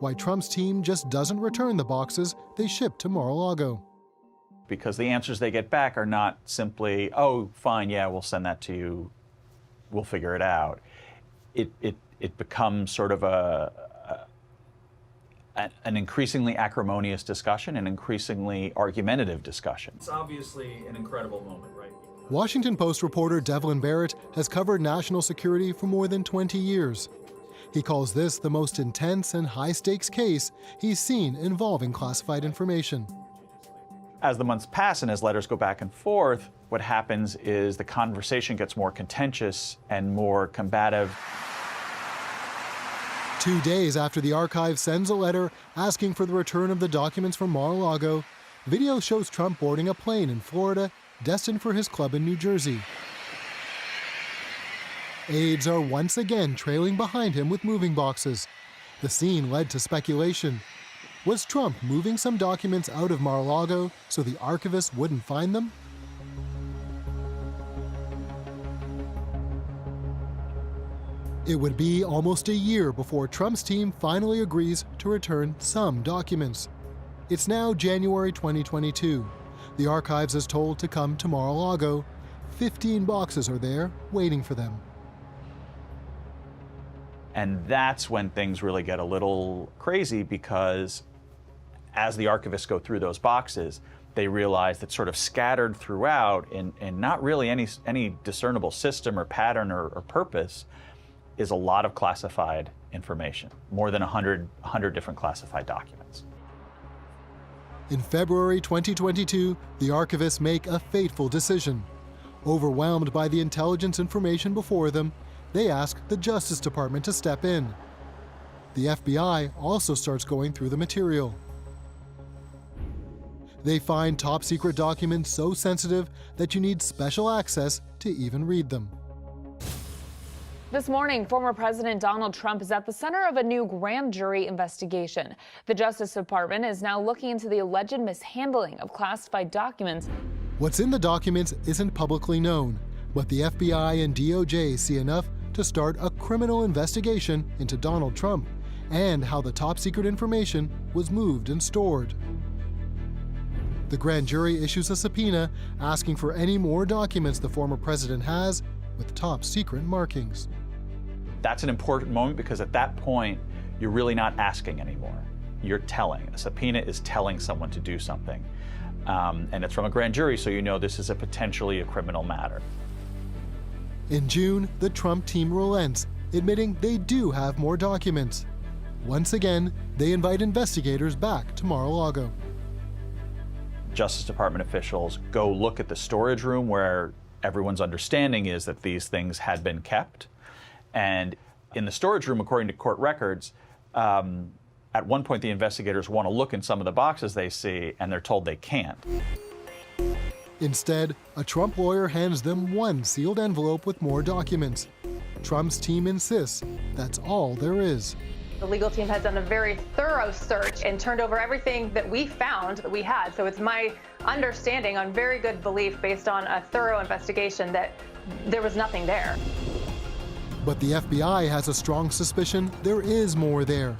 why Trump's team just doesn't return the boxes they shipped to Mar-a-Lago. Because the answers they get back are not simply, oh, fine, yeah, we'll send that to you, we'll figure it out. It becomes sort of an increasingly acrimonious discussion, an increasingly argumentative discussion. It's obviously an incredible moment, right? Washington Post reporter Devlin Barrett has covered national security for more than 20 years. He calls this the most intense and high-stakes case he's seen involving classified information. As the months pass and as letters go back and forth, what happens is the conversation gets more contentious and more combative. 2 days after the archive sends a letter asking for the return of the documents from Mar-a-Lago, video shows Trump boarding a plane in Florida destined for his club in New Jersey. Aides are once again trailing behind him with moving boxes. The scene led to speculation. Was Trump moving some documents out of Mar-a-Lago so the archivist wouldn't find them? It would be almost a year before Trump's team finally agrees to return some documents. It's now January 2022. The archives is told to come to Mar-a-Lago. 15 boxes are there waiting for them. And that's when things really get a little crazy, because as the archivists go through those boxes, they realize that sort of scattered throughout in not really any discernible system or pattern or purpose is a lot of classified information, more than 100 different classified documents. In February 2022, the archivists make a fateful decision. Overwhelmed by the intelligence information before them, they ask the Justice Department to step in. The FBI also starts going through the material. They find top-secret documents so sensitive that you need special access to even read them. This morning, former President Donald Trump is at the center of a new grand jury investigation. The Justice Department is now looking into the alleged mishandling of classified documents. What's in the documents isn't publicly known, but the FBI and DOJ see enough to start a criminal investigation into Donald Trump and how the top-secret information was moved and stored. The grand jury issues a subpoena asking for any more documents the former president has with top-secret markings. That's an important moment, because at that point, you're really not asking anymore. You're telling. A subpoena is telling someone to do something. And it's from a grand jury, so you know this is potentially a criminal matter. In June, the Trump team relents, admitting they do have more documents. Once again, they invite investigators back to Mar-a-Lago. Justice Department officials go look at the storage room where everyone's understanding is that these things had been kept. And in the storage room, according to court records, at one point the investigators want to look in some of the boxes they see, and they're told they can't. Instead, a Trump lawyer hands them one sealed envelope with more documents. Trump's team insists that's all there is. The legal team has done a very thorough search and turned over everything that we found that we had. So it's my understanding, on very good belief, based on a thorough investigation, that there was nothing there. But the FBI has a strong suspicion there is more there.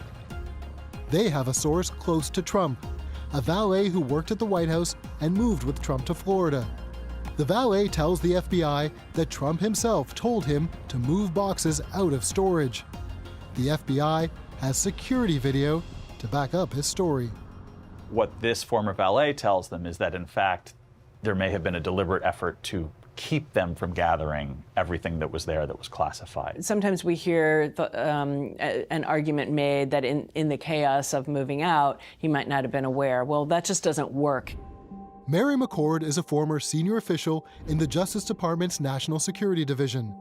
They have a source close to Trump, a valet who worked at the White House and moved with Trump to Florida. The valet tells the FBI that Trump himself told him to move boxes out of storage. The FBI has security video to back up his story. What this former valet tells them is that, in fact, there may have been a deliberate effort to keep them from gathering everything that was there that was classified. Sometimes we hear an argument made that in the chaos of moving out, he might not have been aware. Well, that just doesn't work. Mary McCord is a former senior official in the Justice Department's National Security Division.